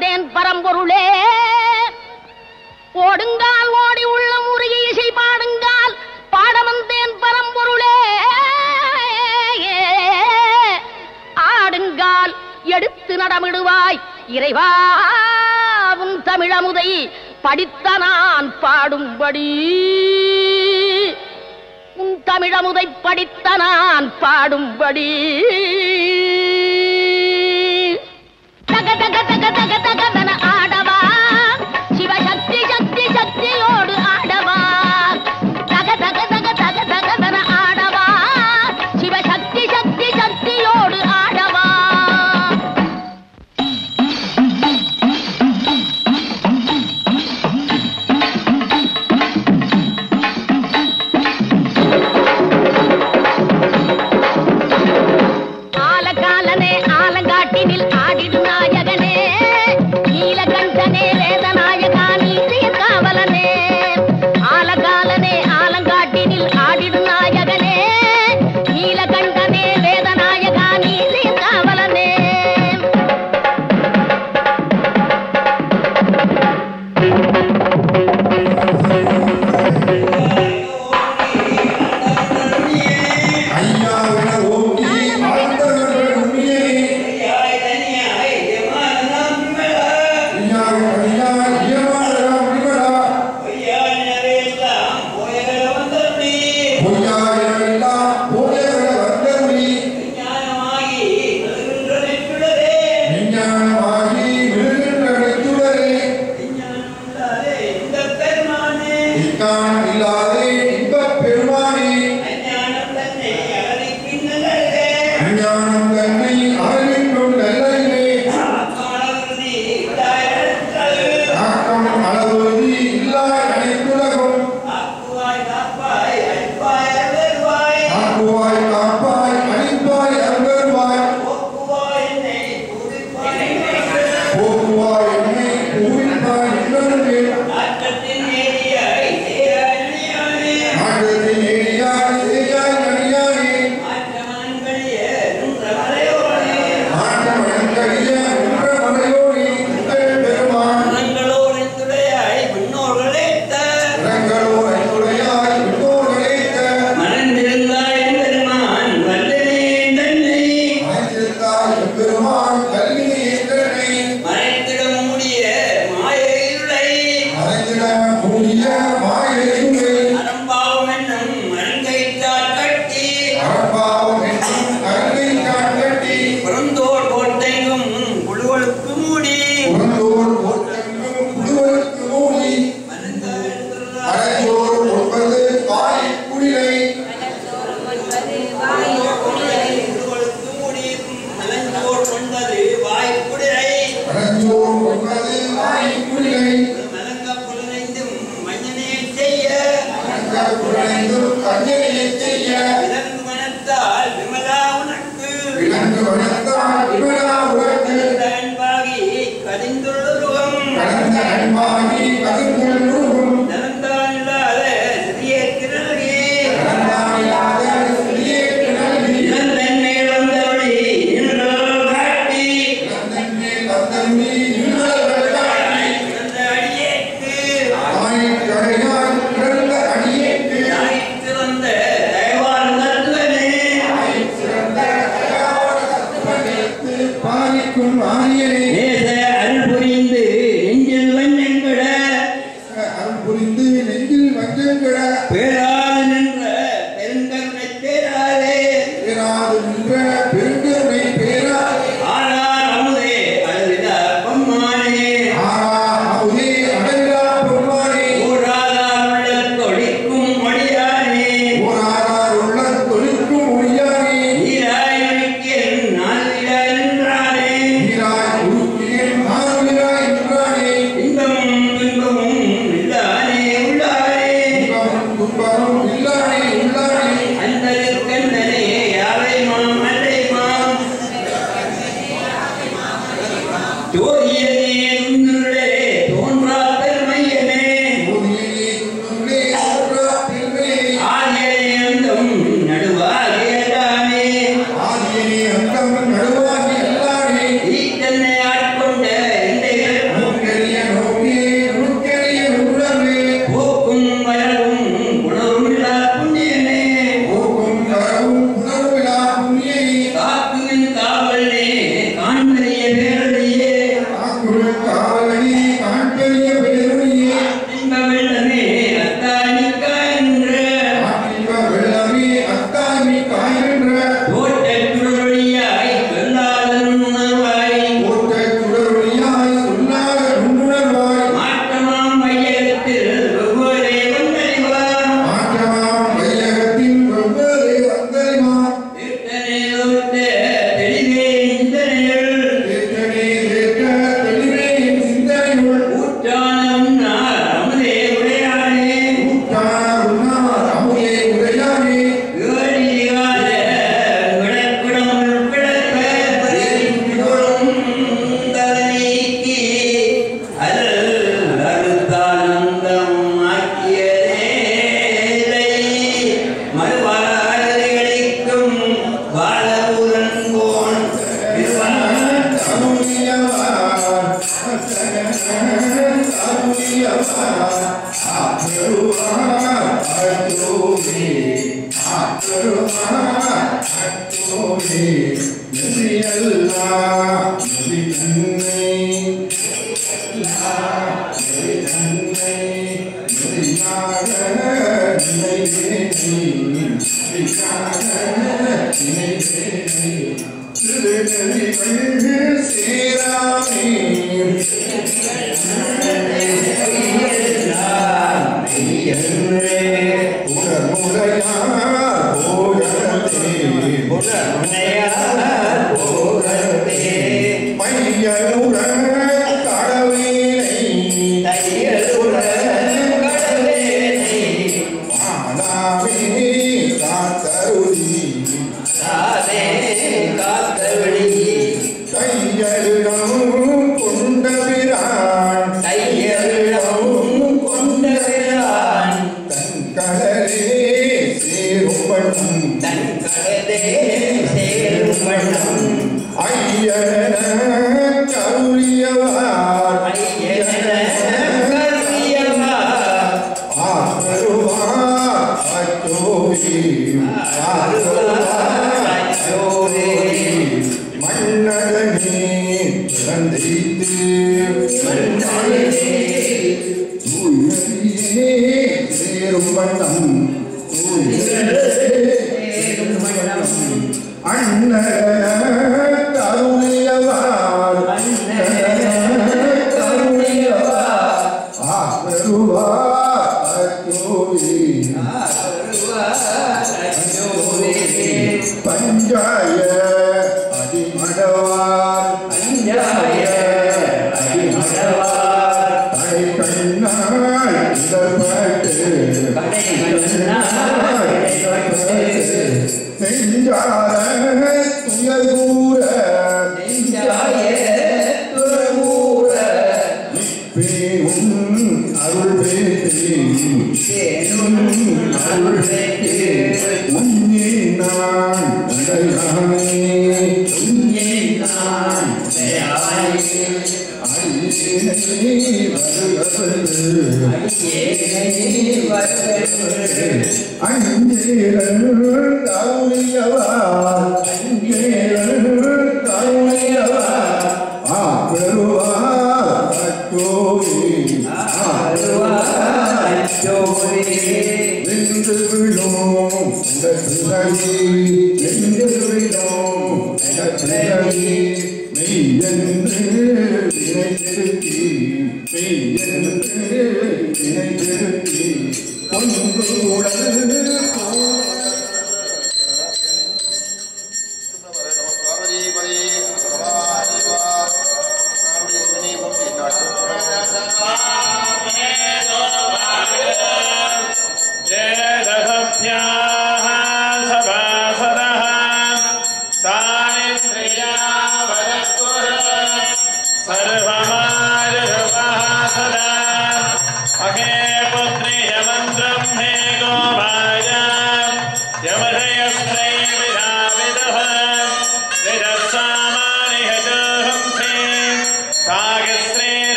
வந்தேன் பரம்பொருளே. ஓடுங்கால் ஓடி உள்ள முருகி இசை பாடுங்கால் பாட வந்தேன் பரம்பொருளே. ஆடுங்கால் எடுத்து நடமிடுவாய் இறைவாவும் தமிழமுதை படித்த நான் பாடும்படி. உன் தமிழமுதை படித்த நான் பாடும்படி. தக தக தக தக தகவன ஆடவா சிவசக்தி சக்தி சக்தியோடு ஆடவா. தக தக தக தக தகவன ஆடவா சிவசக்தி சக்தி சக்தியோடு ஆடவா. ஆலகாலனே ஆலங்காட்டினில் ஆடிடு நாயகனே. நீலகண்டனே வேதநாயகா நீதிய காவலனே. ஆலகாலனே ஆலங்காட்டினில் ஆடிடு நாயகனே. நீலகண்டனே வேதநாயகா நீதிய காவலனே. Ooh.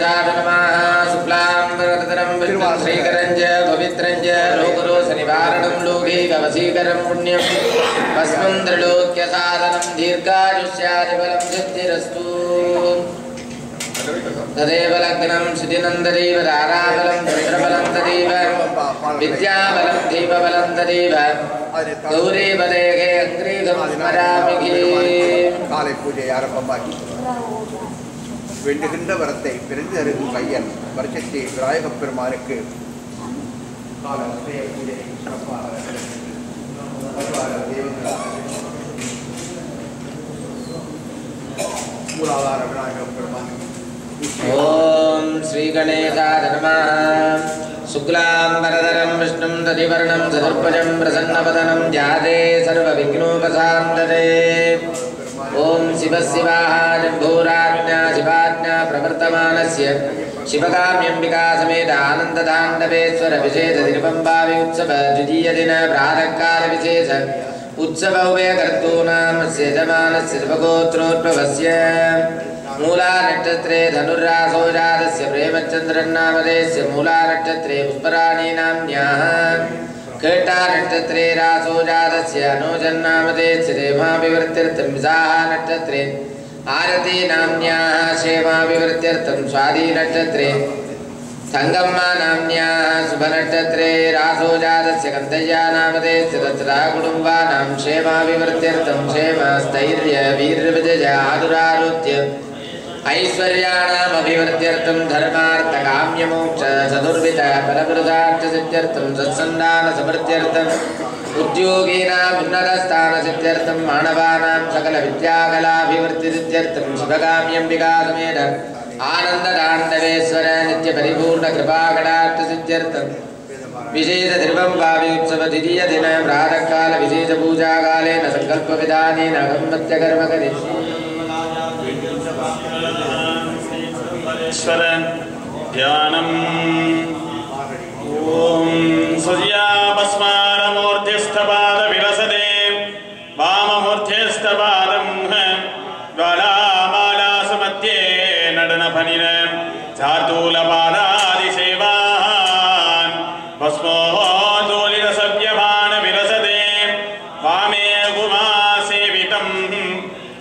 श्रीगणेशाय नमः शुक्लाम्बरधरं विष्णुं श्रीकरञ्च पवित्रञ्च लोकदोषनिवारणं लौकिकवशीकरं पुण्यं भस्मन्द्रलोक्यसाधनं दीर्घायुष्यादिबलं सिद्धिरस्तु तदेव लग्नं श्रुतिनन्ददेव धाराबलं चन्द्रबलं तदेव विद्याबलं दीपबलं तदेव गौरीबलेगे अङ्ग्रीगं स्मरामि காலை பூஜை ஆரம்பமாகி வேண்டுகின்ற வரத்தை பிறந்து அருகும் கையன் வருஷத்தை விநாயகப் பெருமானுக்கு மூலாதார விநாயகப் பெருமான் ओम श्री गणेशाय नमः शुक्लाम्बरधरं विष्णुं दधिवर्णं चतुर्भुजं प्रसन्नवदनं ध्याये सर्वविघ्नोपशान्तये ओम शिवशिवाहारभूराज्ञा शिवाज्ञा प्रवर्तमानस्य शिवकाम्यम्बिका समेत आनन्दताण्डवेश्वर विशेष तिरुपम्बावि उत्सव द्वितीयदिन प्रातःकालविशेष उत्सव उभयकर्तॄणां यजमानस्य शिवगोत्रोद्भवस्य मूला नक्षत्रे धनुर्रासो जातस्य प्रेमचन्द्रन्नामधेयस्य मूला नक्षत्रे पुष्पराणी नाम्न्याः केटा नक्षत्रे रासो जातस्य अनुजन्नामधेयस्य देवाभिवृद्ध्यर्थं विशाखा नक्षत्रे आरती नाम्न्याः क्षेमाभिवृद्ध्यर्थं स्वाती नक्षत्रे संगम्मा नाम्न्याः शुभनक्षत्रे रासो जातस्य कन्तय्या नामधेयस्य तत्रा कुटुम्बानां क्षेमाभिवृद्ध्यर्थं क्षेमस्थैर्य वीर्यविजय आदुरारोग्य ऐश्वर्याणाम् अभिवृद्ध्यर्थं धर्मार्थकाम्यमोक्ष चतुर्विध फलप्रदार्थसिद्ध्यर्थं सत्सन्तानसमृद्ध्यर्थम् उद्योगिनाम् उन्नतस्थानसिद्ध्यर्थं मानवानां सकलविद्याकलाभिवृद्धिसिद्ध्यर्थं शिवकाम्यम्बिकासमेत आनन्दताण्डवेश्वर नित्यपरिपूर्णकृपाकटाक्षसिद्ध्यर्थं विशेषतिरुपम्बावि उत्सव द्वितीयदिन प्रातःकाल विशेषपूजाकालेन सङ्कल्पविधानेन अगम्यकर्म करिष्ये ध्यानम् ओम सूर्यापस्मारमूर्तिस्थपादविलसते वाममूर्तिस्थपादं ज्वालामालासमध्ये नडनफनिन चातुलपादादिसेवान् भस्मोदोलितसव्यभान विलसते वामे गुमासेवितम्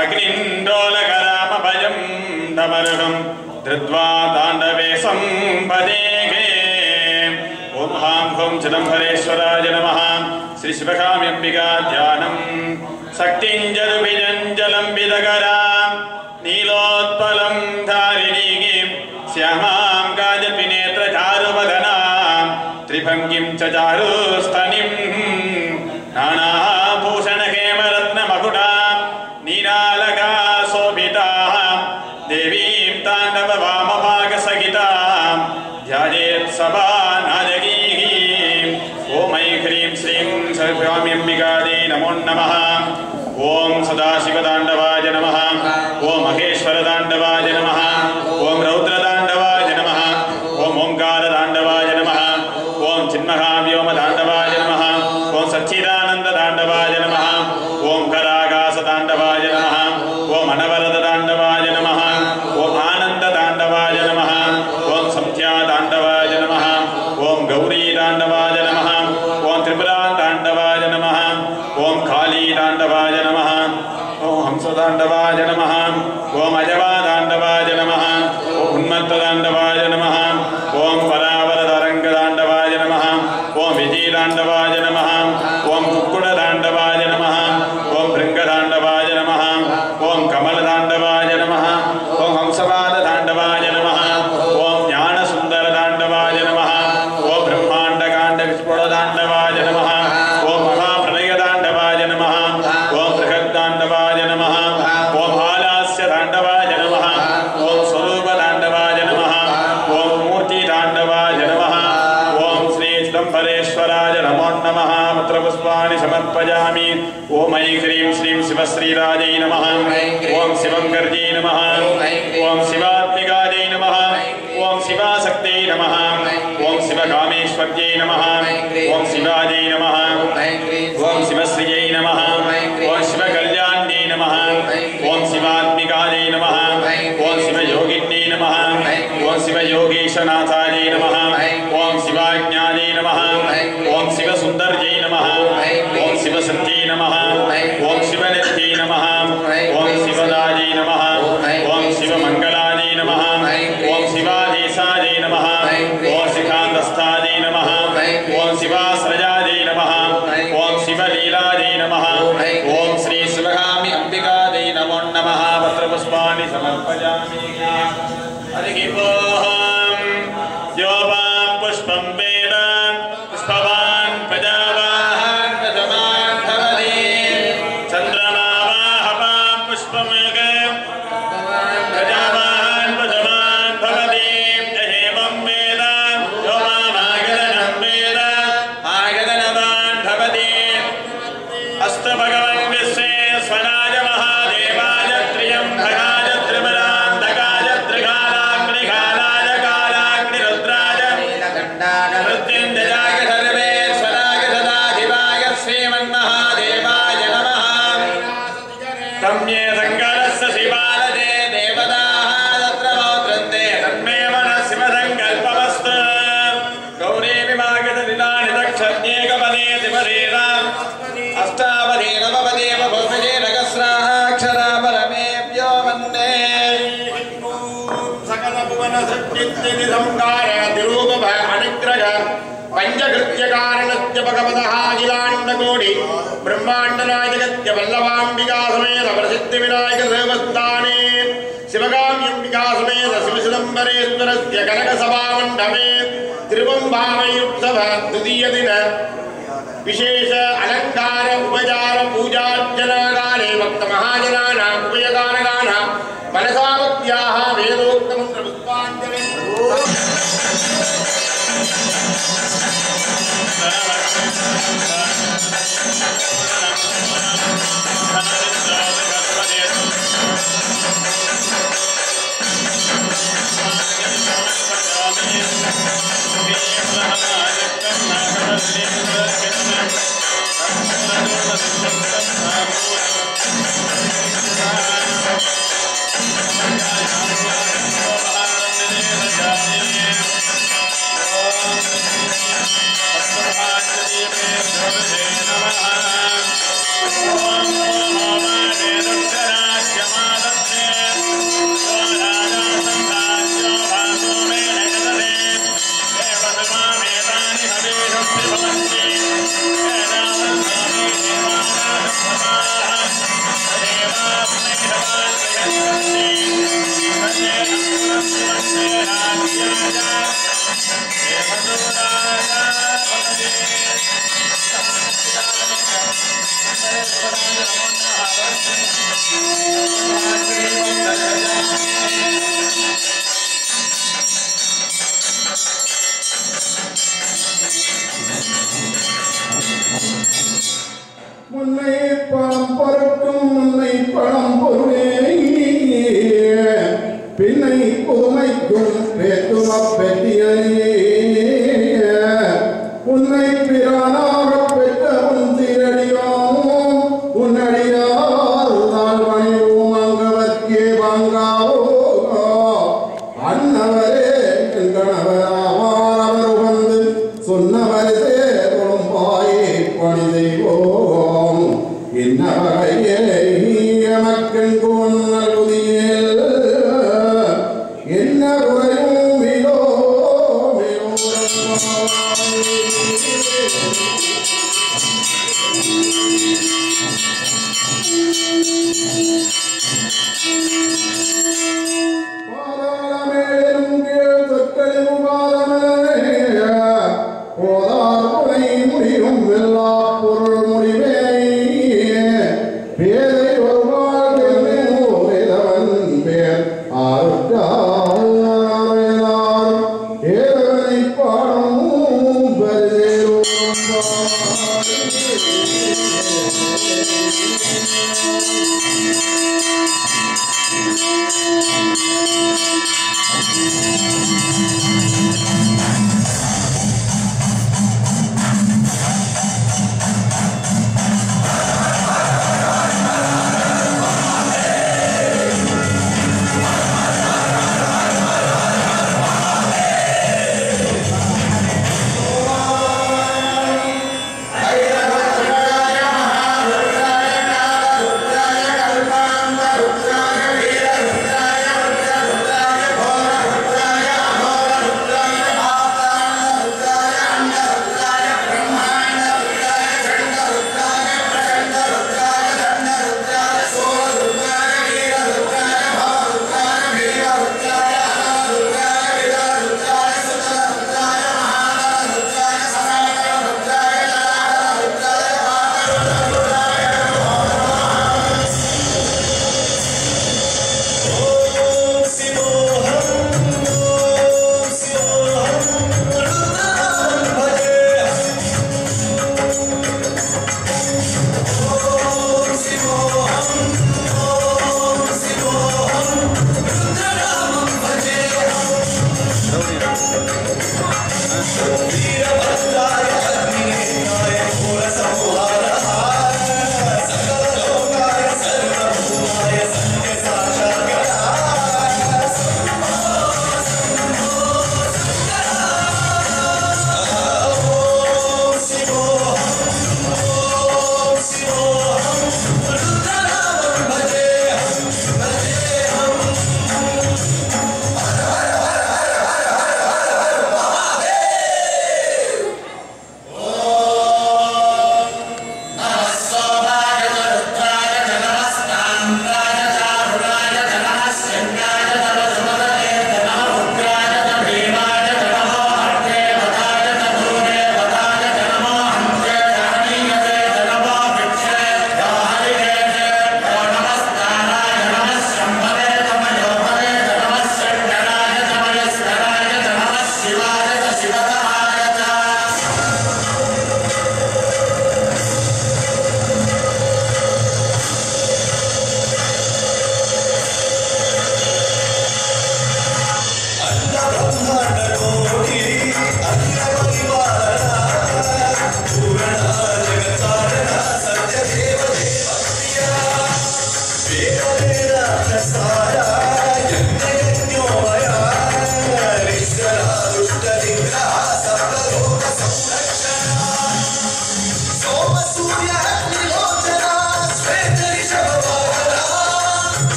अग्निन्दोलकरामभयं डमरुहं धृत्वा ताण्डवे सम्पदेगे ओम हां हुं चिदंबरेश्वराय नमः श्री शिवकाम्यम्बिका ध्यानं शक्तिं जलुभिजलं विदकरां नीलोत्पलं धारिणीं श्यामां गाजत्विनेत्रचारुवदनां त्रिभङ्गिं च चारुस्तनिं नानाभूषणहेमरत्नमकुटां नीरालका शोभितां देवीं ताण्डववामभागसहितां ध्यायेत् सभानादगीः ॐ ऐं ह्रीं श्रीं शिवकाम्यम्बिकायै नमो नमः ॐ सदाशिवताण्डवाय नमः ॐ महेश्वरताण्डवाय नमः ॐ रौद्रताण्डवाय नमः ॐ ओंकारताण्डवाय नमः ॐ चिन्महाव्योमताण्डवाय नमः ॐ सच्चिदानन्दताण्डवाय नमः ॐ करागासताण्डवाय नमः ॐ अनवरतताण्डवाय नमः ॐ आनन्दताण्डवाय नमः ॐ संध्याताण्डवाय नमः ॐ गौरीताण्डवाय नमः ॐ त्रिपुराताण्डवाय नमः ॐ कालीताण्डवाय नमः ॐ हंसताण्डवाय नमः ॐ अजवाताण्डवाय नमः ॐ उन्मत्तताण्डवाय नमः ॐ परावरतरङ्गताण्डवाय नमः ॐ विजयताण्डवाय नमः ॐ कुक्कुटताण्डवाय नमः ॐ भृङ्गताण्डवाय नमः ॐ कमलताण्डवाय नमः ॐ हंसपादताण्डवाय नमः ॐ ज्ञानसुन्दरताण्डवाय नमः ॐ ब्रह्माण्डकाण्डविस्फुटताण्डवाय नमः ॐ महाप्रलयताण्डवाय नमः ॐ बृहत्ताण्डवाय नमः ॐ हालास्यताण्डवाय नमः ॐ स्वरूपताण्डवाय नमः ॐ मूर्तिताण्डवाय नमः ॐ श्री चिदंबरेश्वराय नमो नमः पत्रपुष्पाणि समर्पयामि ॐ ऐं ह्रीं श्रीं शिवश्रीराजै नमः ॐ शिवङ्कर्यै नमः ॐ शिवात्मिकायै नमः ॐ शिवाशक्त्यै नमः ॐ शिवकामेश्वर्यै नमः ॐ शिवायै नमः ॐ शिवश्रियै नमः ॐ शिवकल्याण्यै नमः ॐ शिवात्मिकायै नमः ॐ शिवयोगिन्यै नमः ॐ समर्पयामि हरिः ओम् योपां पुष्पं वेद पुष्पवान् प्रजावान् प्रथमान् भवति चन्द्रमा वाहपां पुष्पमेके प्रजावान् प्रथमान् भवति एवं वेद यो मामागदनं वेद आगदनवान् भवति अस्तु भगवन् विश्वेश्वराय महादेवाय त्र्यम्बकाय त्रिपुरान्तकाय त्रिकालाग्निकालाय कालाग्निरुद्राय मृत्युञ्जयाय सर्वेश्वराय सदाशिवाय श्रीमन्महादेवाय नमः तम्ये सङ्कलस्य शिवालये देवताः तत्र मोत्रन्ते तन्मे मनः शिवसङ्कल्पमस्तु गौरी विमागतनिदानि दक्षज्ञेकपदे शिवधीराम् अष्टावधि नववधि बहुवधि नगस्राक्षरा परमेभ्यो वन्दे सकल भुवन सच्चित्ति संकार तिरूप अनुग्रह पंचकृत्य कारणस्य भगवतः अखिलाण्डकोटि ब्रह्माण्ड नायकस्य वल्लभाम्बिका समेत प्रसिद्धि विनायक देवस्थाने शिवकाम्यम्बिका समेत शिवचिदम्बरेश्वरस्य कनकसभामण्डपे त्रिवम्भावयुत्सव द्वितीय दिन विशेष अलंकार उपचार पूजार्चना काले भक्त महाजनानां उभयकारकानां मनसा भक्त्याः वेदोक्त मंत्र पुष्पाञ्जलि முன்னை பழம் பொருட்டும் முன்னை பழம் பொருளே பின்னை புதுமைக்கும் பேத்தும பெட்டியே உன்னை பிரானாக பெற்ற உன் திரடியோம் உன்னடியார் தான் வணிவோம் அங்கவர்க்கே வாங்காவோ அன்னவரே என் கணவராவார் அவர் உகந்து சொன்னவரே தொழும்பாயே பணி செய்வோம் என்ன வகையே எமக்கென் கொன்னல்குதியேல் என்ன குறையும் மிலோ பாதாளமேலும் கீழ் சொற்களின் பாதமே போதார் புனை முடியும் எல்லா பொருள் முடிவே பேரை ஒருவாள் வேதவன் பேர் ஆறுக்கார் ஏதவனை பாடும் பரிதேரும்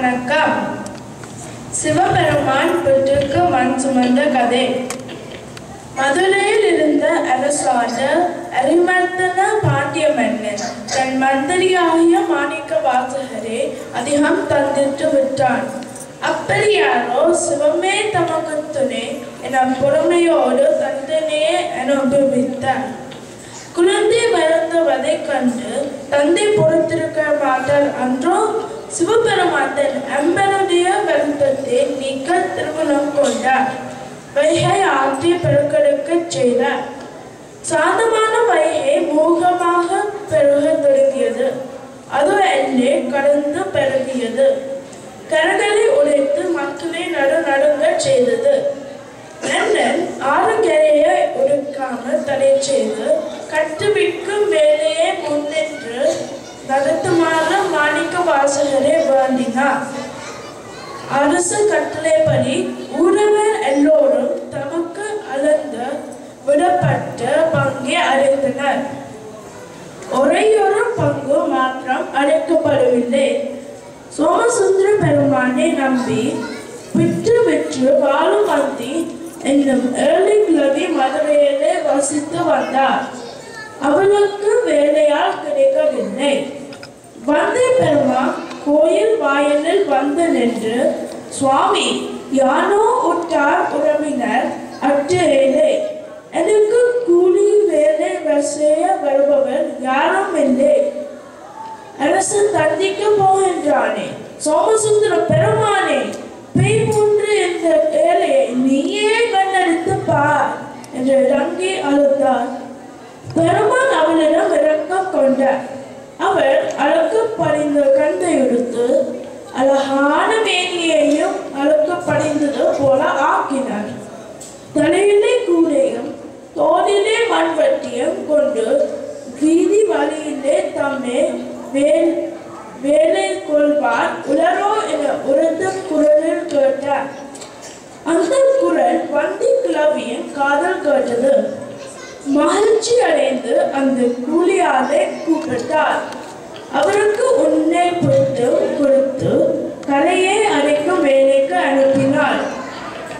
வணக்கம். சிவபெருமான் வீட்டுக்கு மண் சுமந்த கதை. மதுரையில் இருந்த அரசாண்ட அரிமர்த்தன பாண்டிய மன்னன் தன் மந்திரியாகிய மாணிக்க வாசகரை அதிகம் தந்திட்டு விட்டான். அப்படியாரோ சிவமே தமக்கு துணை என பொறுமையோடு தந்தனையே அனுபவித்தார். குழந்தை வருந்துவதை கண்டு தந்தை பொறுத்திருக்க மாட்டார் அன்றோ. சிவபெருமான் அம்பனுடைய வருத்தத்தை நீக்க திருமணம் கொண்டார். வைகை ஆற்றி பெருக்கெடுக்க செய்தார். சாந்தமான வைகை மோகமாக பெருக தொடங்கியது. அது எல்லை கடந்து பெருகியது. கரங்களை உடைத்து மக்களை நடுநடுங்க செய்தது. மன்னன் ஆறுகரையை ஒடுக்காமல் தடை செய்து கட்டுவிக்கும் வேலையை முன்னின்று நடத்துமாறு மாணிக்க வாசகரை வேண்டினார். அரசு கட்டளைப்படி ஊரவர் எல்லோரும் தமக்கு அளந்து விடப்பட்ட பங்கை அடைந்தனர். ஒரேயொரு பங்கு மாத்திரம் அழைக்கப்படவில்லை. சோமசுந்தர பெருமானை நம்பி விற்று வாழும் வந்தி என்னும் ஏழை கிழவி மதுரையிலே வசித்து வந்தார். அவளுக்கு வேலையால் கிடைக்கவில்லை. வந்தை பெருமான் கோயில் வாயிலில் வந்து நின்று, சுவாமி, யானோ உற்றார் உறவினர் அற்ற ஏழை, எனக்கு கூலி வேலை செய்ய வருபவர் யாரும் இல்லை. அரசன் தண்டிக்க போகின்றானே, சோமசுந்தர பெருமானே, பேய் போன்று இந்த ஏழையை நீயே கண்டெடுத்து பார் என்று இறங்கி அழுத்தார். பெருமான் அவளிடம் இறக்கம் கொண்டார். அவர் அழுக்கு படிந்த கந்தை எடுத்து அழகான மேனியையும் அழுக்கு படிந்தது போல ஆக்கினார். தலையிலே கூடையும் தோளிலே மண்வட்டியும் கொண்டு வீதி வழியிலே தம்மை வேலை கொள்வார் உலரோ என உரத்த குரலில் கேட்டார். அந்த குரல் வந்தி கிழவியின் காதல் கேட்டது. மகிழ்ச்சி அடைந்து அந்த கூலியாரை கூப்பிட்டார். அவருக்கு உன்னை போட்டு கொடுத்து கரையை அடைக்கும் வேலைக்கு அனுப்பினார்.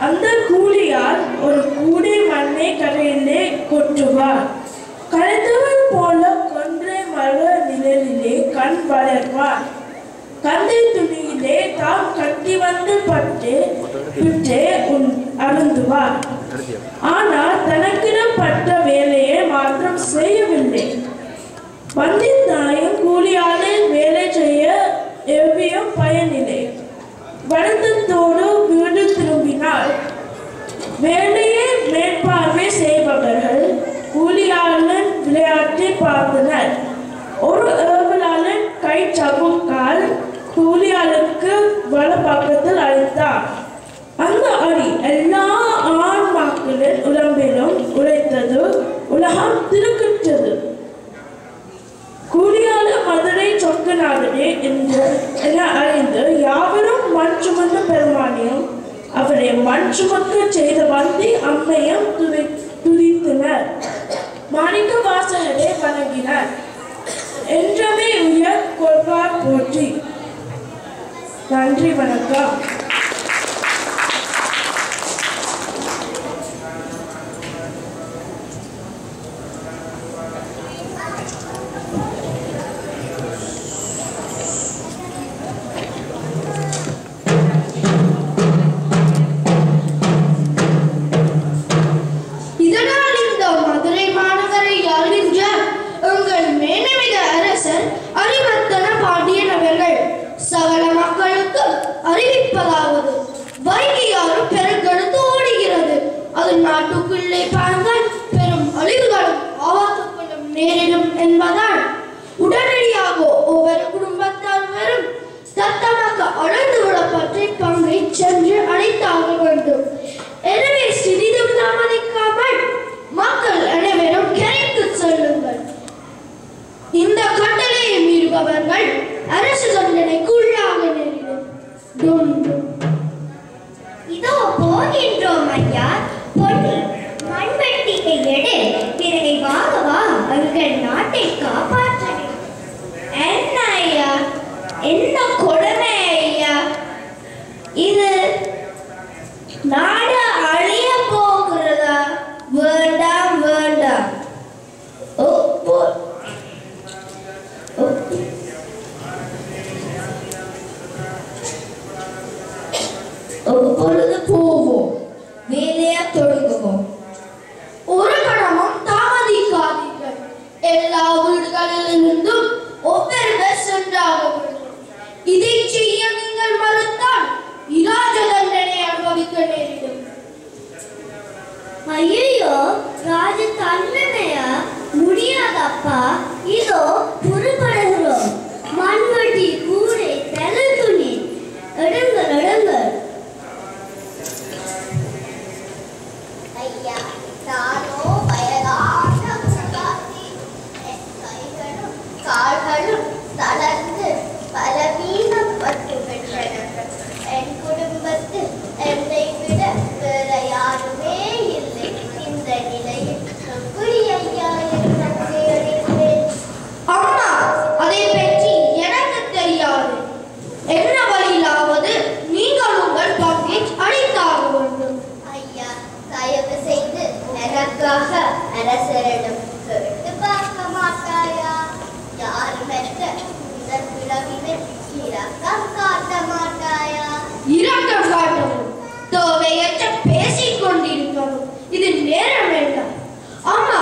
அந்த கூலியார் ஒரு கூடை மண்ணை கரையிலே கொட்டுவார். கரைத்தவர் போல கொன்றை மர நிழலிலே கண் வளர்வார். கந்தை துணியிலே தாம் கட்டி வந்து பட்டு அருந்துவார். ஆனால் தனக்கிடப்பட்ட வேலையை மாத்திரம் செய்யவில்லை. வந்தித்தாயும் கூலியாளில் வேலை செய்ய எவ்வியும் பயனில்லை. வருத்தத்தோடு வீடு திரும்பினார். வேலையை மேற்பார்வை செய்பவர்கள் கூலியாளன் விளையாட்டை பார்த்தனர். ஒரு ஏவலாளன் கை சவுக்கால் கூலியாளுக்கு வல பக்கத்தில் அழைத்தார். அந்த அடி எல்லா ஆன்மாக்களின் உடம்பிலும் உழைத்தது. உலகம் திருக்கிட்டது. கூலியாள மதுரை சொக்கநாதனே என அறிந்து யாவரும் மண் சுமந்த பெருமானையும் அவரை மண் சுமக்க செய்த வந்தி அம்மையும் துதித்தனர். மாணிக்க வாசகரை வணங்கினர். என்றமே உயர் கொள்வார் போற்றி. நன்றி, வணக்கம். அறிவிப்பதாவது வைகையாரும் பெருங்கெடுத்து ஓடுகிறது. அது நாட்டுக்குள்ளே பாருங்கள் பெரும் அழிவுகளும் ஆபத்துகளும் நேரிடும் என்பதால் உடனடியாக ஒவ்வொரு குடும்பத்தாரும் தத்தமாக அடைந்து விடப்பட்ட பங்கை சென்று அடைத்தாக வேண்டும். எனவே சிறிதும் தாமதிக்காமல் மக்கள் அனைவரும் கரைக்கு செல்லுங்கள். இந்த கட்டளையை மீறுபவர்கள் அரசு தண்டனைக்கு உள்ளாக நேரிடும். இதோ போகின்றோம் ஐயா. பொன்னி மண்வெட்டியை எடு, பிறகை வாங்கவா, அவர்கள் நாட்டை காப்பாற்ற. என்ன ஐயா, என்ன கொடுமை ஐயா. நேரம் என்ன? ஆமா,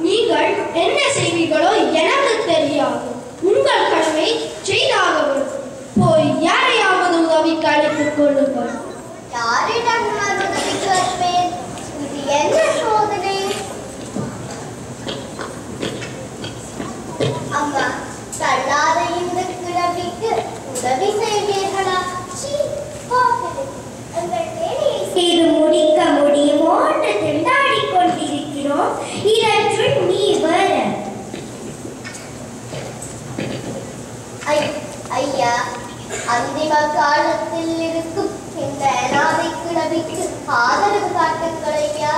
நீங்கள் என்ன செய்வீர்களோ எனக்கு தெரியாது. உங்கள் கடமை செய்தாக வேண்டும். போய் யாரையாவது உதவிக்கு அழைத்துக் கொள்ளுங்கள். யாரிடம் நான் உதவி கேட்பேன்? இது என்ன சோதனை? அம்மா, தள்ளாத இந்த கிழவிக்கு உதவி செய்வீர்களா? சீ, போகிறது. எங்கள் வேலையை செய்து முடிக்க முடியுமோ என்று திண்டாடி கொண்டிருக்கிறோம். இதற்குள் நீ வர. ஐயா, அந்திம காலத்தில் இருக்கும் இந்த அனாதை கிழவிக்கு ஆதரவு காட்டுங்கள் ஐயா.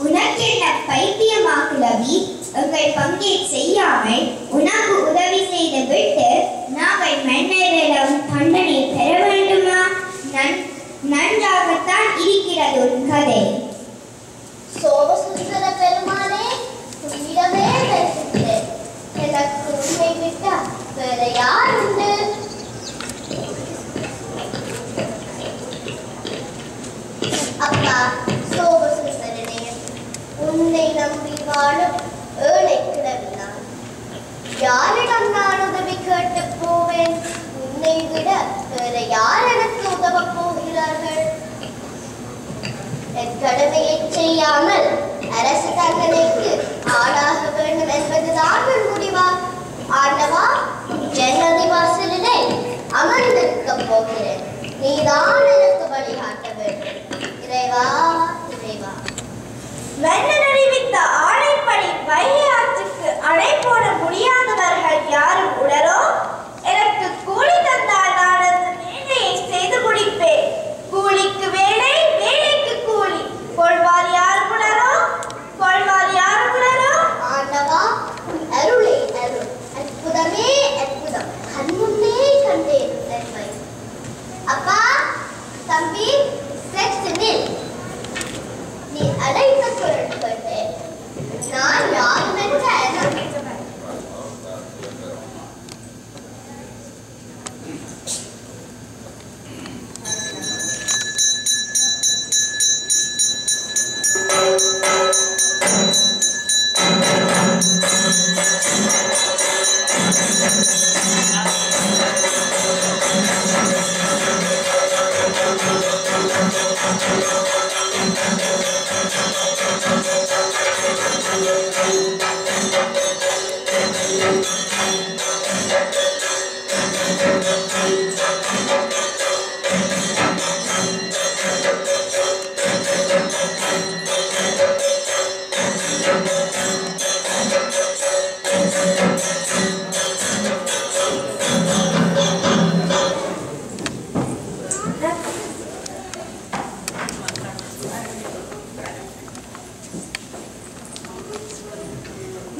உனக்கு என்ன பைத்தியமா கிழவி? எங்கள் பங்கை செய்யாமல் உனக்கு உதவி செய்து விட்டு நாங்கள் மன்னரிடம் தண்டனை பெற வேண்டுமா? நன்றாகத்தான் இருக்கிறது உன் கதை. சோமசுந்தர பெருமானே, உன்னிடமே பேசுகிறேன். எனக்கு உண்மை விட்டா வேற யார் உண்டு? அப்பா சோமசுந்தரனே, உன்னை நம்பி வாழும் ஏழை கிழவினான். யாரிடம் நான் உதவி கேட்டு போவேன்? உன்னை விட வேற யார் எனக்கு உதவ போகிறார்கள்? என் கடமையை செய்யாமல் அரசு தண்டனைக்கு ஆளாக வேண்டும் என்பதுதான் என் முடிவா? ஆண்டவா, ஜன்னதி வாசலிலே அமர்ந்திருக்க போகிறேன். நீதான் எனக்கு வழிகாட்ட வேண்டும். இறைவா, இறைவா. மன்னன் அறிவித்த ஆணைப்படி வைகை ஆற்றுக்கு அணை போட முடியாதவர்கள் யாரும் உளரோ? எனக்கு கூலி தந்தால் நான் அந்த வேலையை செய்து முடிப்பேன். கூலிக்கு வேலை, வேலைக்கு கூலி. கொள்வார் யாரும் உளரோ? கொள்வார் யாரும் உளரோ? ஆண்டவா, அருளே அருள். அற்புதமே அற்புதம். கண்முன்னே கண்டேன் நன்மை. அப்பா, தம்பி, சற்று நில். நீ அழைத்த குரல் கேட்டேன். நான் யாரும் என்ற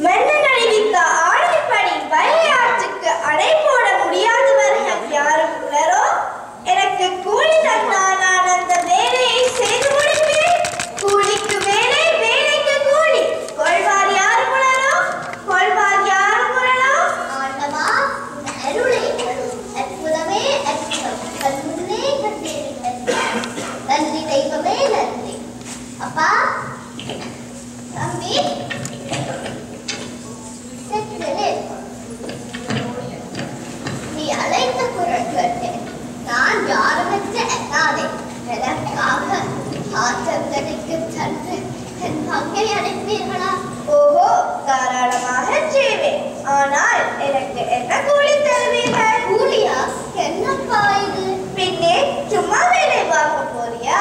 மன்னன் அறிவித்த ஆணைப்படி வைகை ஆற்றுக்கு அணை போட முடியாதவர்கள் யாரும் உளரோ? எனக்கு கூலி தந்தால் நான் அந்த வேலையை செய்து முடிப்பேன். கூலிக்கு வேலை, வேலைக்கு கூலி. கொள்வார் யாரும் உளரோ? கொள்வார் யாரும் உளரோ? ஆண்டவா, அருளே அருள். அற்புதமே அற்புதம். கண்முன்னே கண்டேன் நன்மை. நன்றி தெய்வமே நன்றி. அப்பா, தம்பி, சற்று நில். நீ அழைத்த குரல் கேட்டேன். நான் யாருமற்ற அனாதை. எனக்காக ஆற்றங்கரைக்கு சென்று என் பங்கை அடைப்பீர்களா? ஓஹோ, தாராளமாக செய்வேன். ஆனால் எனக்கு என்ன கூலி தருவீர்கள்? கூலியா? என்னப்பா இது? பின்னே சும்மா வேலை பார்க்க போறியா?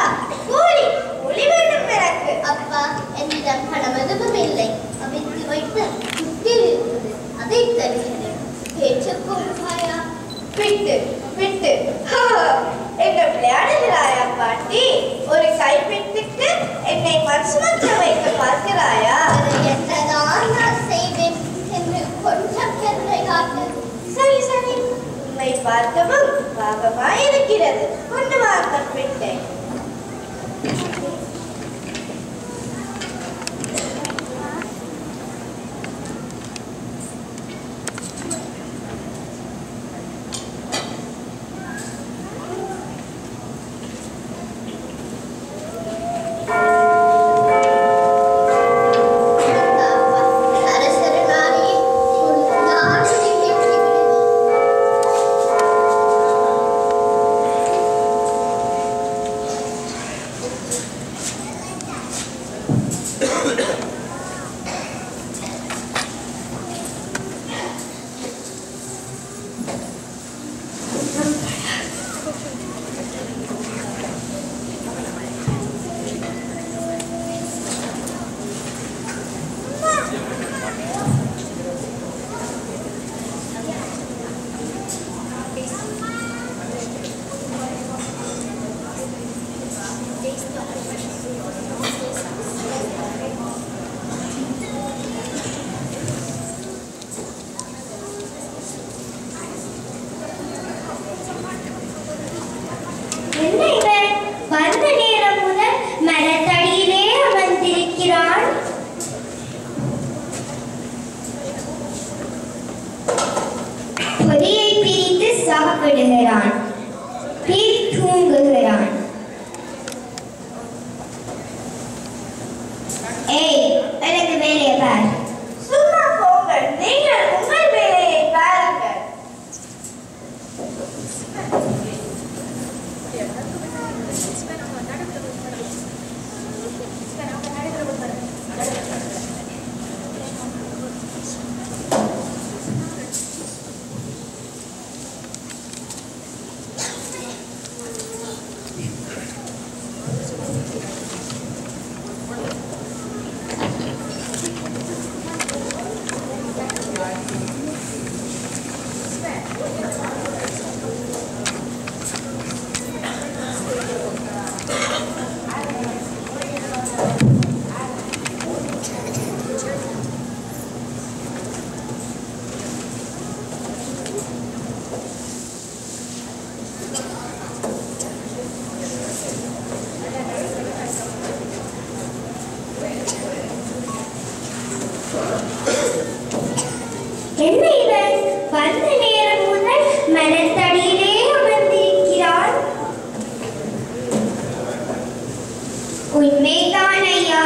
கூலி கூலி வேண்டும் எனக்கு. அப்பா, என்னிடம் பணம் எதுவும் இல்லை. அவித்து வைத்து குட்டில் இருக்குது. அதை தருகிறேன். பேச்சுக்கும் ரூபாயா? பிட்டு பிட்டு என்ன விளையாடுகிறாயா பாட்டி? ஒரு கைப்பிட்டுக்கு என்னை மனசுமற்ற வைக்க பார்க்கிறாயா? அது என்னதான் நான் செய்வேன் என்று கொஞ்சம் கருணை காட்டு. சரி சரி, உண்மை பார்க்கவும் பாவமாயிருக்கிறது. கொண்டு வாங்க பிட்டை. என்ன இவன் வந்த நேரம் முதல் மரத்தடியிலே அமர்ந்திருக்கிறான். பொதியை பிரித்து சாப்பிடுகிறான், பின் தூங்குகிறான். ஏய், எனக்கு வேலையை பார். சும்மா போங்கள், நீங்கள் உங்கள் வேலையை பாருங்கள். என்ன இவன் வந்த நேரம் முதல் மரத்தடியிலே அமர்ந்திருக்கிறான். உண்மைதான் ஐயா.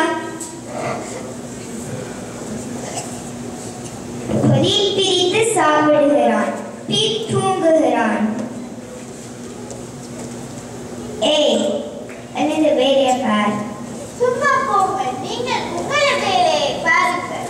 பொதியை பிரித்து சாப்பிடுகிறான், பின் தூங்குகிறான். ஏய், எனது வேலையை பார். சும்மா போங்கள், நீங்கள் உங்கள் வேலையை பாருங்கள்.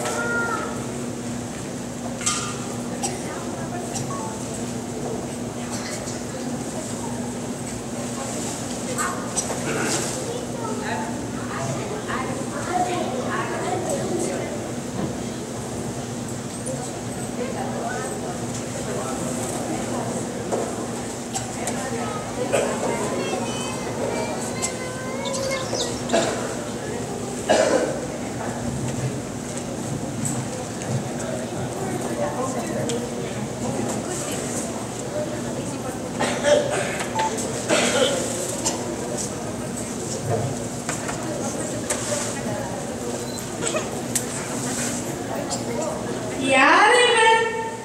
யார் இவன்?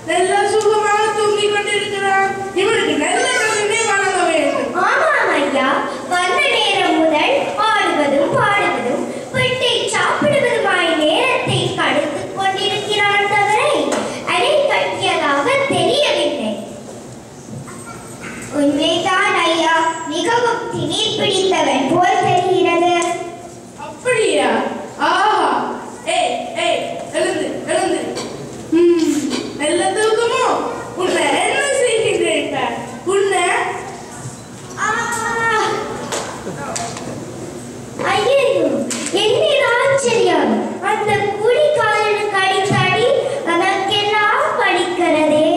நல்ல சுகமாக தூங்கிக் கொண்டிருக்கிறான். இவனுக்கு நல்ல கல்வியை வழங்க வேண்டும். ஆமாம் ஐயா, வந்த நேரம் முதல் ஆடுவதும் பாடுவதும் பெட்டை சாப்பிடுவதுமாய் நேரத்தை கடத்திக் கொண்டிருக்கிறான் தவிர அதை கட்டியதாக தெரியவில்லை. உண்மைதான் ஐயா, மிகவும் திணீர் பிடித்தவன் போல் தெரிகிறது. அப்படியா? ஆஹா! ஏய் ஏய், எழுந்து எழுந்து. நல்ல தூக்கமோ? உன்னை என்ன செய்கின்றேன்? உன்னை ஐயோ, என்ன ஆச்சரியம்! அந்த கூலிக்காரனுக்கு அடித்தடி அதற்கெல்லாம் படிக்கிறதே.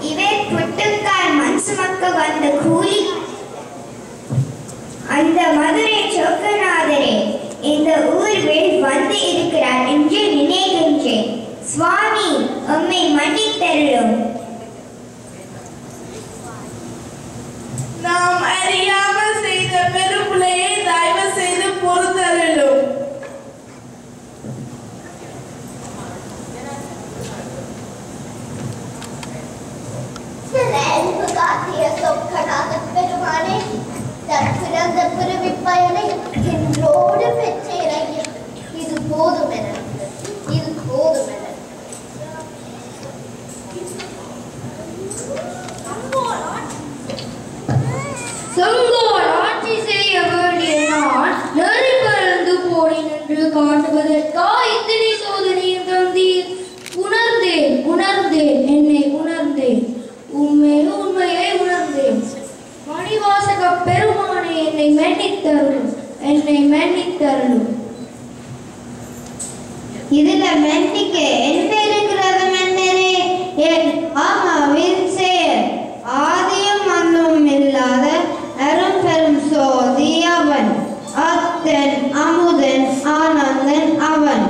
இவன் புட்டுக்கார் மண் சுமக்க வந்த கூலி. அந்த மதுரை சொக்கநாதரே இந்த ஊரில் வந்து இருக்கிறார் என்று நினைக்கின்றேன். சுவாமி, உம்மை மன்னித்தருளும். நாம் அறியாமல் செய்த பெரும்பிழையை தயவு செய்து பொறுத்தருளும். அன்பு காட்டிய சொக்கநாத பெருமானே, தற்பிறந்த பிறவி பயனை என்றோடு பெற்றேன். இது போதும் எனக்கு, இது போதும் எனக்கு. சங்கோல் ஆட்சி செய்ய வேண்டிய நான் நெறி பறந்து போனேன் என்று காட்டுவதற்கா இத்தனை சோதனையும் தந்தீர்? உணர்ந்தேன் உணர்ந்தேன், என்னை உணர்ந்தேன், உண்மையை உணர்ந்தேன். மணிவாசக பெருமானை என்னை மன்னித்தருளும், என்னை மன்னித்தருளும். இதுல மன்னிக்க என்ன இருக்கிறது மன்னரே? என் ஆமாவின் செயல் ஆதியும் அன்னும் இல்லாத அரும் பெரும் சோதி அவன். அத்தன் அமுதன் ஆனந்தன் அவன்.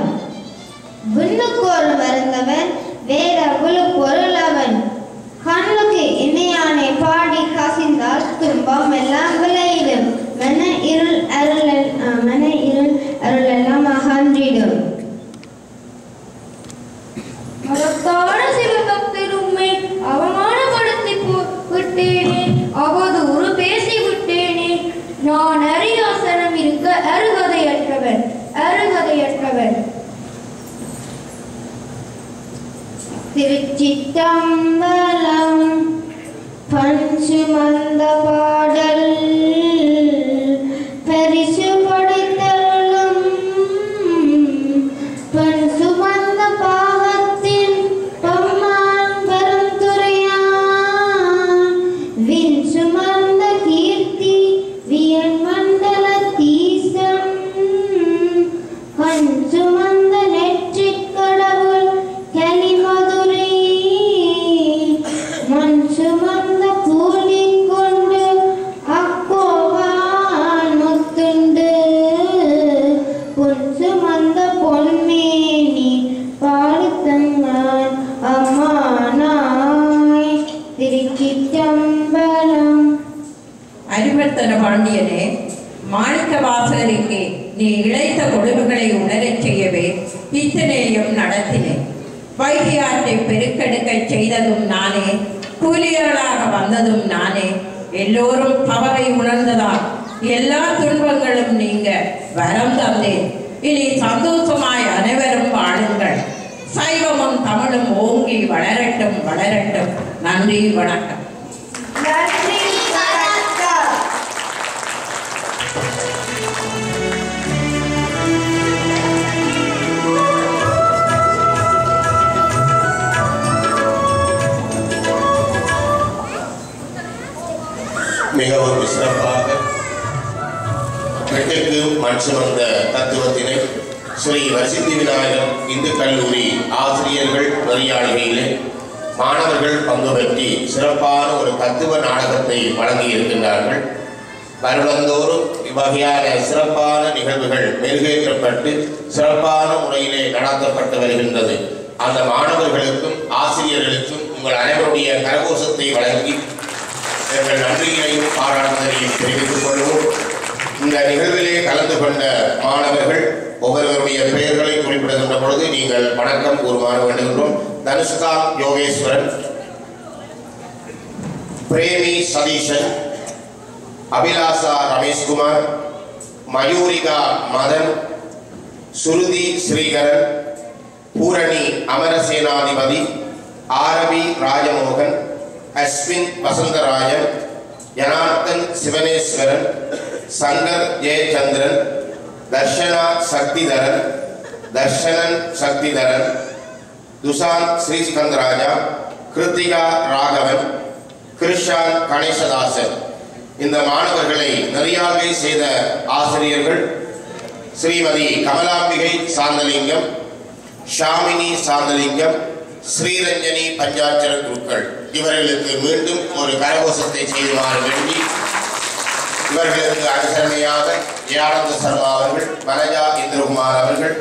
விண்ணுக்கு ஒரு மருந்தவன், வேற பொருள் அவன். கண்ணுக்கு இணையானை பாடி பெற்றவர். திருச்சிற்றம்பலம். பஞ்சுமந்த பாடல் பரிசு படைத்தருளும் பஞ்சுமந்த பாகத்தின் பம்மான் பெருந்துரையான் வின் சுமந்த கீர்த்தி வியன் மண்டல தீசம் கண் சுமந்த நெற்றிக் கடவுள் கலிமதுரை மண் சுமந்த கூலி கொண்டு அக்கோவான் முத்துண்டு பொன் சுமந்த பொன்மேனி பாடுத்தங்கான் அம்மானாய். திருச்சிற்றம்பலம். அரிவர்த்தன பாண்டியனே, மாணிக்க வாசகருக்கு நீ இழைத்த கொடுமைகளை உணரச் செய்யவே இத்தனையும் நடத்தினேன். வைகை ஆற்றை பெருக்கெடுக்க செய்ததும் நானே, கூலியர்களாக வந்ததும் நானே. எல்லோரும் தவறை உணர்ந்ததால் எல்லா துன்பங்களும் நீங்க வரம் தந்தேன். இனி சந்தோஷமாய் அனைவரும் வாழுங்கள். சைவமும் தமிழும் ஓங்கி வளரட்டும் வளரட்டும். நன்றி, வணக்கம். நன்றி, வணக்கம். மிகவும் சிறப்பாக வெட்டுக்கு மண் சுமந்த தத்துவத்தினை ஸ்ரீ வசித்தி விநாயகம் இந்து கல்லூரி ஆசிரியர்கள் நெறியாளுகையிலே மாணவர்கள் பங்கு பெற்றி சிறப்பான ஒரு தத்துவ நாடகத்தை வழங்கி இருக்கின்றார்கள். வருடந்தோறும் இவ்வகையான சிறப்பான நிகழ்வுகள் மெருகேற்றப்பட்டு சிறப்பான முறையிலே நடத்தப்பட்டு வருகின்றது. அந்த மாணவர்களுக்கும் ஆசிரியர்களுக்கும் உங்கள் அனைவருடைய கரகோஷத்தை வழங்கி எங்கள் நன்றியையும் பாராட்டுதலையும் தெரிவித்துக் கொள்வோம். இந்த நிகழ்விலே கலந்து கொண்ட மாணவர்கள் ஒவ்வொருவருடைய பெயர்களை குறிப்பிடுகின்ற பொழுது நீங்கள் வணக்கம் கூறுமாறு வேண்டுகின்றோம். தனுஷ்கா யோகேஸ்வரன், பிரேமி சதீஷன், அபிலாஷா ரமேஷ்குமார், மயூரிகா மதன், சுருதி ஸ்ரீகரன், பூரணி அமரசேனாதிபதி, ஆரவி ராஜமோகன், அஸ்வின் வசந்தராஜன், ஜனார்த்தன் சிவனேஸ்வரன், சங்கர் ஜெயச்சந்திரன், தர்ஷனா சக்திதரன், தர்ஷனன் சக்திதரன், துஷாந்த் ஸ்ரீஸ்கந்தராஜா, கிருத்திகா ராகவன், கிருஷான் கணேசதாசன். இந்த மாணவர்களை நெறியாள்கை செய்த ஆசிரியர்கள் ஸ்ரீமதி கமலாம்பிகை சாந்தலிங்கம், ஷாமினி சாந்தலிங்கம், ஸ்ரீரஞ்சனி பஞ்சாட்சர குருக்கள். இவர்களுக்கு மீண்டும் ஒரு கரகோஷத்தை செய்துமாறு வேண்டி இவர்களுக்கு அனுசரணையாக ஜெயானந்த சர்மா அவர்கள், வனஜா இந்திரகுமார் அவர்கள்,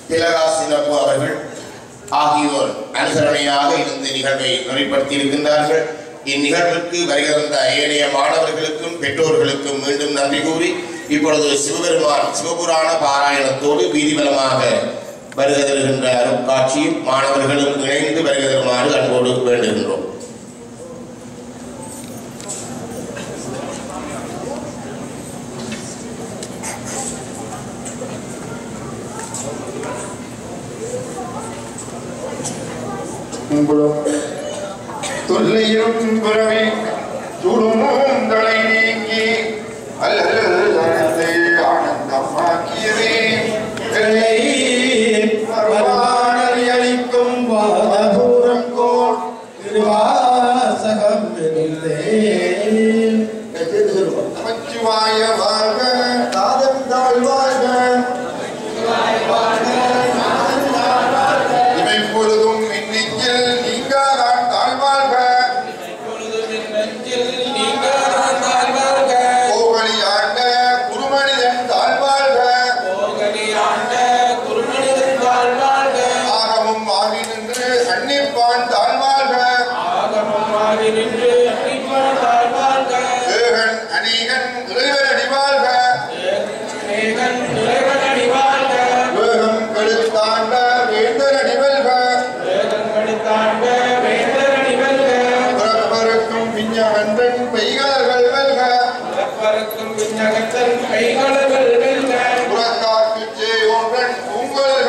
திலகா சின்னப்பு அவர்கள் ஆகியோர் அனுசரணையாக இந்த நிகழ்வை நெறிப்படுத்தி இருக்கின்றார்கள். இந்நிகழ்வுக்கு வருகை தந்த ஏனைய மாணவர்களுக்கும் பெற்றோர்களுக்கும் மீண்டும் நன்றி கூறி இப்பொழுது சிவபெருமான் சிவபுராண பாராயணத்தோடு வீதிவலமாக வருகை தருகின்ற அருட்காட்சியும் மாணவர்களும் இணைந்து வருகை தருமாறு அன்போடு வேண்டுகின்றோம். தொல்லையும் பிறவி சுடுமும் தலை நீங்கி அல்லது ஆனந்தமாக்கியதே அளிக்கும் வாதபூரம் கோள் திருவாசகம் நமச்சிவாய வாழ்க, தாதம் தாழ்வாழ்க, இமைப்பொழுதும் இன்னிக்கில் நீங்காதான் தாழ்வாழ்க, கோகலியாண்ட குருமனிதன் தாழ்வாழ்க, ஆகமும் ஆகி நின்று அன்னிப்பான் தாழ்வாழ்க, ஏகன் அநேகன் இறைவர் அடிவாழ்க, வேகம் கழுத்தாண்ட வேந்தர் அடிவல்க, பிறப்பருக்கும் விஞ்ஞகந்தன் பெய்களர்கள் வெல்க, புறத்தாக்கு சேயோன்றன் உங்கள்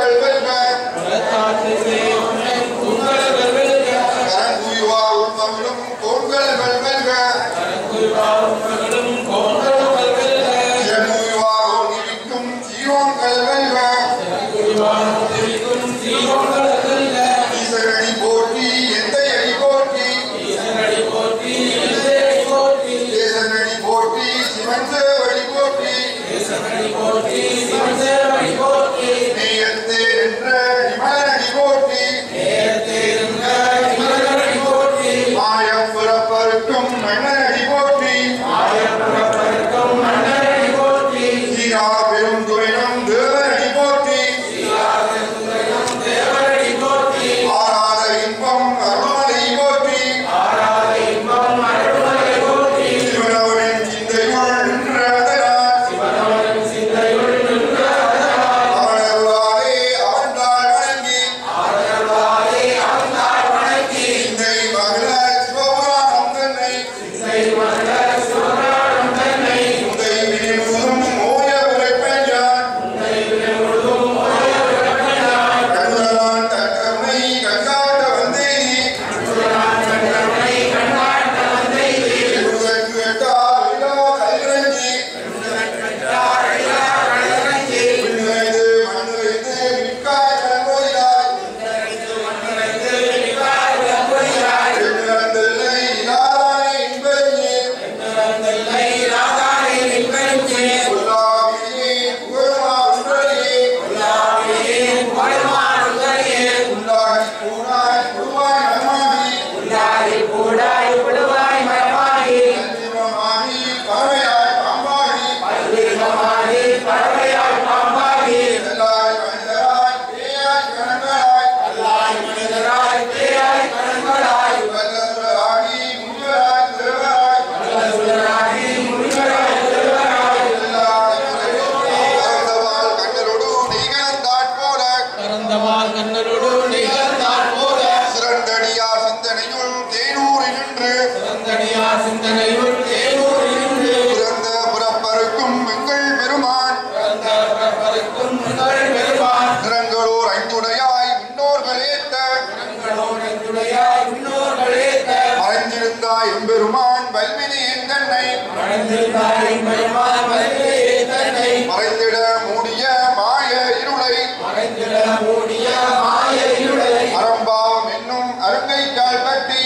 மறைந்திட மூடிய மாய இருளை அறம்பாவம் என்னும் அருங்கைக்கால் கட்டி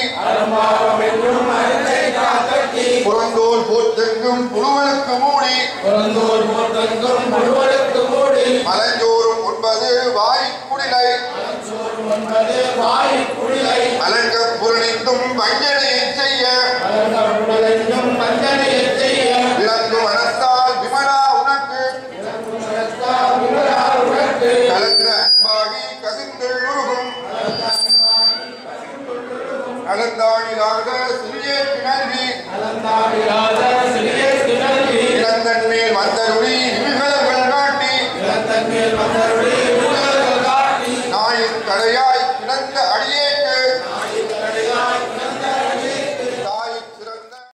புறந்தோல் போர்த்தெங்கும் புழுவலுக்கு மூடி மலஞ்சோறும் உண்பது வாய்க்குடிலை அலங்க புரணித்தும் வஞ்சனையை செய்ய இழந்து மனத்தால் விமலா உனக்கு கலந்த அன்பாகி கசிந்தள் உருகும் அலந்தாணிலாத சிறியே கிணல்வி இளந்தன் மேல் வந்தருளி